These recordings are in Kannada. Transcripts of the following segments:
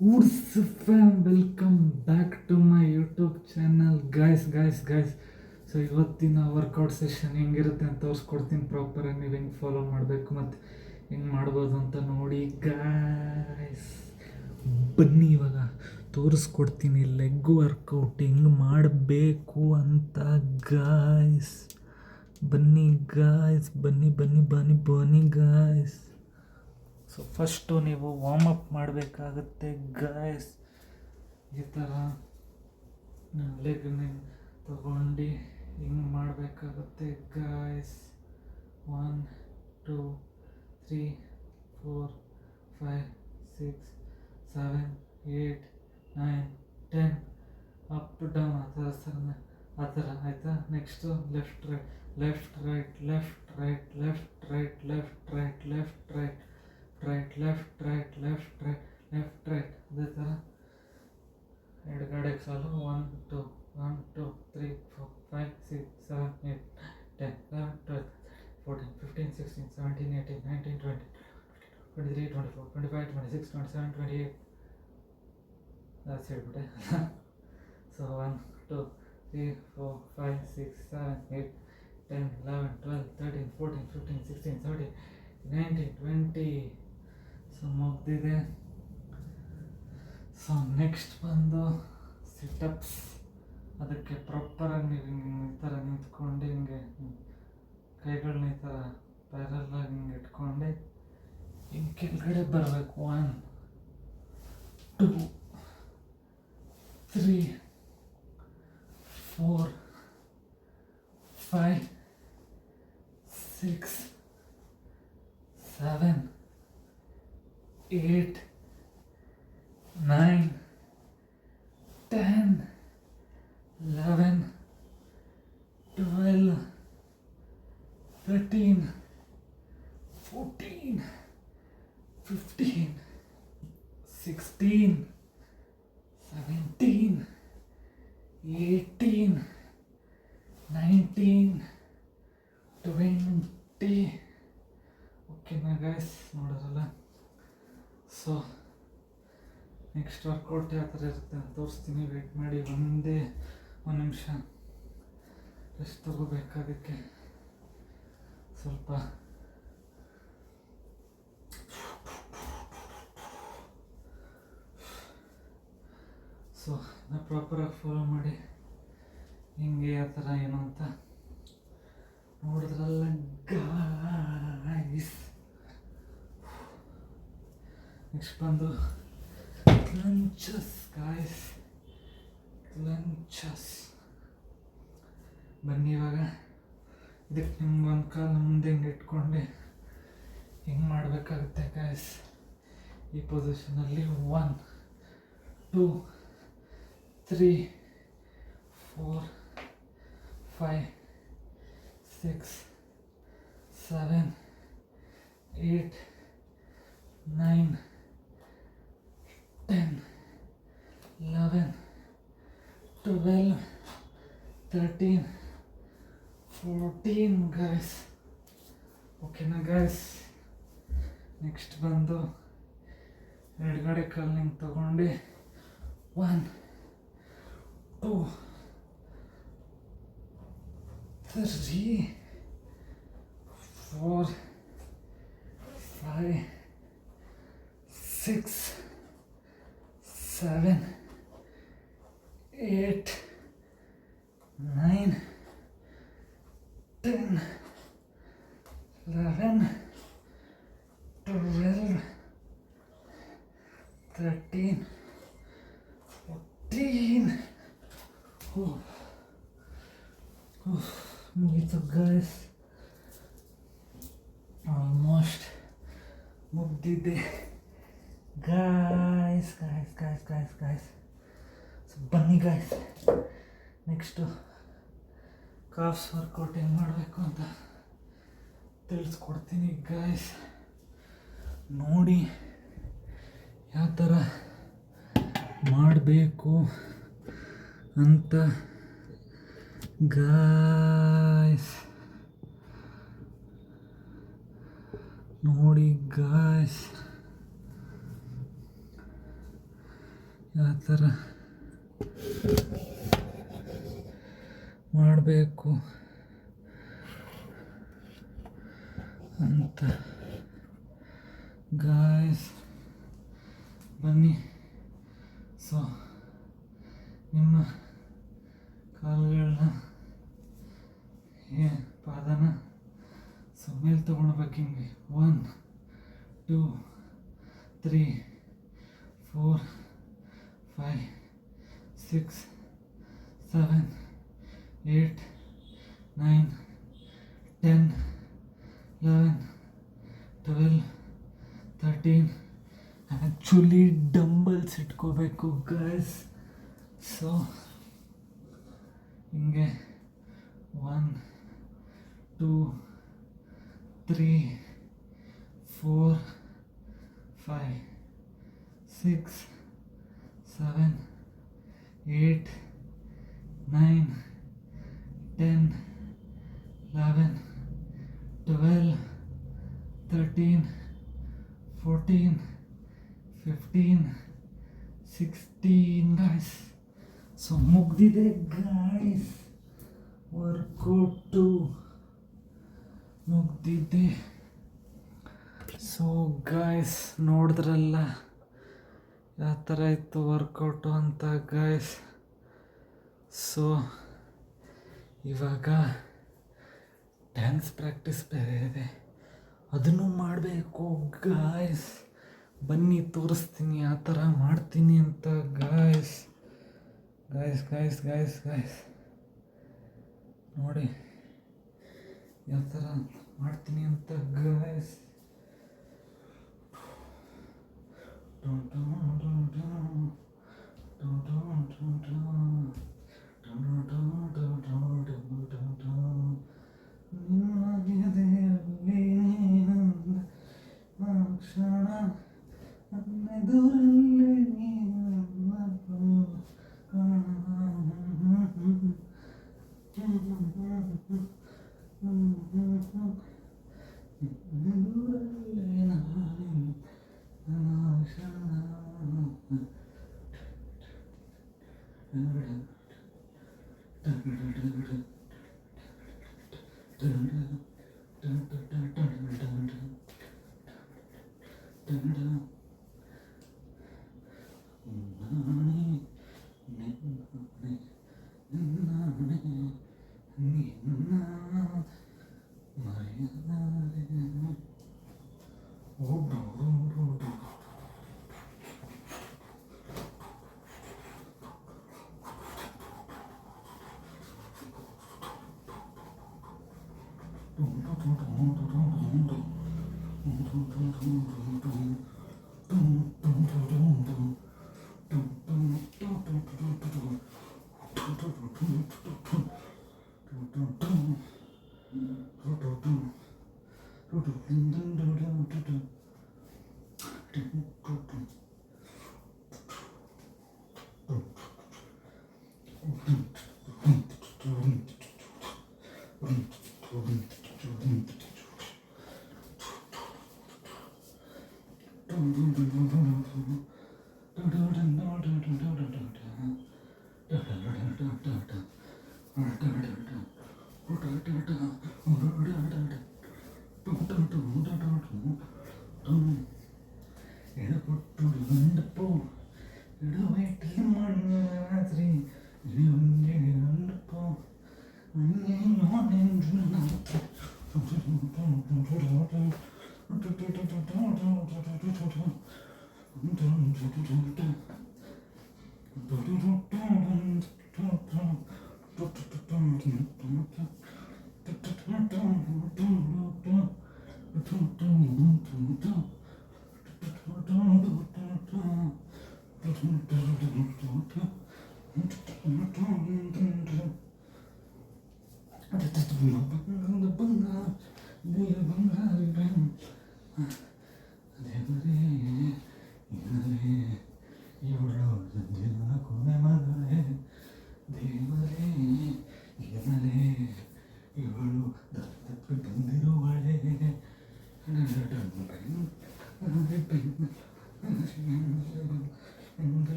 What's up fam? Welcome back to my YouTube channel guys. So ಇವತ್ತಿನ ವರ್ಕೌಟ್ ಸೆಷನ್ ಹೆಂಗಿರುತ್ತೆ ಅಂತ ತೋರಿಸ್ಕೊಡ್ತೀನಿ. ಪ್ರಾಪರಾಗಿ ನೀವು ಹೆಂಗೆ ಫಾಲೋ ಮಾಡಬೇಕು ಮತ್ತು ಹೆಂಗೆ ಮಾಡ್ಬೋದು ಅಂತ ನೋಡಿ ಗಾಯ್ಸ್. ಬನ್ನಿ ಇವಾಗ ತೋರಿಸ್ಕೊಡ್ತೀನಿ ಲೆಗ್ ವರ್ಕೌಟ್ ಹೆಂಗೆ ಮಾಡಬೇಕು ಅಂತ ಗಾಯ್ಸ್. ಬನ್ನಿ ಗಾಯ್ಸ್, ಬನ್ನಿ ಗಾಯ್ಸ್. ಸೊ ಫಸ್ಟು ನೀವು ವಾರ್ಮಪ್ ಮಾಡಬೇಕಾಗುತ್ತೆ ಗಾಯ್ಸ್. ಈ ಥರ ಲೆಗ್ನ ತಗೊಂಡು ಹಿಂಗೆ ಮಾಡಬೇಕಾಗುತ್ತೆ ಗಾಯ್ಸ್. 1 2 3 4 5 6 7 8 9 10 ಅಪ್ ಟು ಡೌನ್ ಆ ಥರ ಆಯಿತಾ. ನೆಕ್ಸ್ಟು ಲೆಫ್ಟ್ ರೈಟ್ ಅದೇ ಥರ ಎಡಗಡೆಗೆ ಸಾಲು 1 2 3 4 5 6 7 8 10 11 12 14 15 16 17 18 19 20 23 24 25 26 27 28 that's it ಬಿಟ್ಟೆ. ಸೊ 1 2 3 4 5 6 7 8 10 11 12 13 14 15 16 17 19 20. ಸೊ ಮುಗ್ದಿದೆ. ಸೊ ನೆಕ್ಸ್ಟ್ ಬಂದು ಸಿಟಪ್ಸ್. ಅದಕ್ಕೆ ಪ್ರಾಪರಾಗಿ ನೀವು ಈ ಥರ ನಿಂತ್ಕೊಂಡು ಹಿಂಗೆ ಕೈಗಳನ್ನ ಈ ಥರ ಪ್ಯಾರಲಾಗಿ ಹಿಂಗೆ ಇಟ್ಕೊಂಡು ಹಿಂಗೆ ಕೆಳಗಡೆ ಬರಬೇಕು. 1 2 3 4 5 6 7 8 9 10 11 12 13 14 15 16 17 18 19 20. ಓಕೆನಾ ಗೈಸ್, ನೋಡೋದಲ್ಲ. ಸೊ ನೆಕ್ಸ್ಟ್ ವರ್ಕೌಟ್ ಯಾವ ಥರ ಇರುತ್ತೆ ಅಂತ ತೋರಿಸ್ತೀನಿ. ವೇಟ್ ಮಾಡಿ, ಒಂದು ನಿಮಿಷ ರೆಸ್ಟ್ ತಗೋಬೇಕಾದಕ್ಕೆ. ಸ್ವಲ್ಪ ಸೊ ನಾವು ಪ್ರಾಪರಾಗಿ ಫಾಲೋ ಮಾಡಿ ಹಿಂಗೆ ಆ ಥರ ಏನು ಅಂತ ನೋಡಿದ್ರಲ್ಲ ಗಾಯ್ಸ್. ನೆಕ್ಸ್ಟ್ ಬಂದು ಕ್ಲಂಚಸ್ ಗಾಯ್ಸ್. ಬನ್ನಿ ಇವಾಗ ಇದಕ್ಕೆ ನಿಮ್ಗೆ ಒಂದು ಕಾಲು ಮುಂದೆ ಹಿಂಗೆ ಇಟ್ಕೊಂಡು ಹಿಂಗೆ ಮಾಡಬೇಕಾಗುತ್ತೆ ಗಾಯ್ಸ್. ಈ ಪೊಸಿಷನಲ್ಲಿ 1 2 3 4 5 6 7 8 9 10 11 12 13 14 ಗಾಯ್ಸ್. ಓಕೆನಾ ಗಾಯ್ಸ್. ನೆಕ್ಸ್ಟ್ ಬಂದು ಎಡಗಡೆ ಕಾಲು ಹಿಂಗೆ ತಗೊಂಡು 1 2 3 4 5 6 7 8 9 10 11 12 13 14. ಮುಗೀತು ಗಾಯ್ಸ್, ಆಲ್ಮೋಸ್ಟ್ ಮುಗ್ದಿದೆ ಗಾಯ್ಸ್. ಸೊ ಬನ್ನಿ ಗಾಯ್ಸ್, ನೆಕ್ಸ್ಟು ಕಾಫ್ಸ್ ವರ್ಕೌಟ್ ಹೆಂಗೆ ಮಾಡಬೇಕು ಅಂತ ತಿಳಿಸ್ಕೊಡ್ತೀನಿ ಗಾಯ್ಸ್. ನೋಡಿ ಯಾವ ಥರ ಮಾಡಬೇಕು ಅಂತ ಗಾಯ್ಸ್. ನೋಡಿ ಗಾಯ್ಸ್, ಯಾವ ಥರ ಮಾಡಬೇಕು ಅಂತ ಗಾಯ್ಸ್ ಬನ್ನಿ. ಸೊ ನಿಮ್ಮ ಕಾಲುಗಳನ್ನ ಪಾದನ ಸೊ ಮೇಲೆ ತೊಗೊಳ್ಬೇಕು ಹಿಂಗೆ. 1 2 3 4 5 6 7 8 9 10 11 12 13. ಆ್ಯಕ್ಚುಲಿ ಡಂಬಲ್ಸ್ ಇಟ್ಕೋಬೇಕು ಗೈಸ್. ಸೊ ಹಿಂಗೆ 1 2 3 4 5 6 7 8 9 10 11 12 13 14 15 16 ಗಾಯ್ಸ್. ಸೊ ಮುಗ್ದಿದೆ ಗಾಯ್ಸ್, ವರ್ಕೌಟು ಮುಗ್ದಿದೆ. ಸೊ ಗಾಯ್ಸ್ ನೋಡಿದ್ರಲ್ಲ ಯಾವ ಥರ ಇತ್ತು ವರ್ಕೌಟು ಅಂತ ಗಾಯ್ಸ್. ಸೊ ಇವಾಗ ಡ್ಯಾನ್ಸ್ ಪ್ರಾಕ್ಟೀಸ್ ಬೇರೆ ಇದೆ, ಅದನ್ನು ಮಾಡಬೇಕು ಗಾಯ್ಸ್. ಬನ್ನಿ ತೋರಿಸ್ತೀನಿ ಯಾವ ಥರ ಮಾಡ್ತೀನಿ ಅಂತ guys. Guys guys guys guys ನೋಡಿ ಯಾವ ಥರ ಮಾಡ್ತೀನಿ ಅಂತ ಗಾಯ್ಸ್. ಕ್ಷಣ ನನ್ನೆದುರಲ್ಲೇ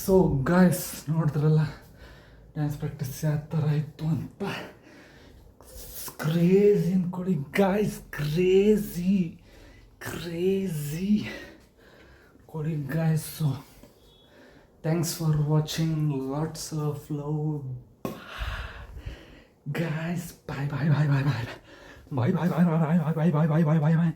ಸೊ ಗಾಯ್ಸ್ ನೋಡಿದ್ರಲ್ಲ ಡ್ಯಾನ್ಸ್ ಪ್ರಾಕ್ಟೀಸ್ ಯಾವ ಥರ ಇತ್ತು ಅಂತ. ಕ್ರೇಜಿ ಅಂದ್ಕೊಡಿ ಗಾಯ್ಸ್, ಕ್ರೇಜಿ ಕೊಡಿ guys. So thanks for watching, lots of love guys. Bye bye bye bye bye bye bye bye bye bye bye bye bye bye bye bye.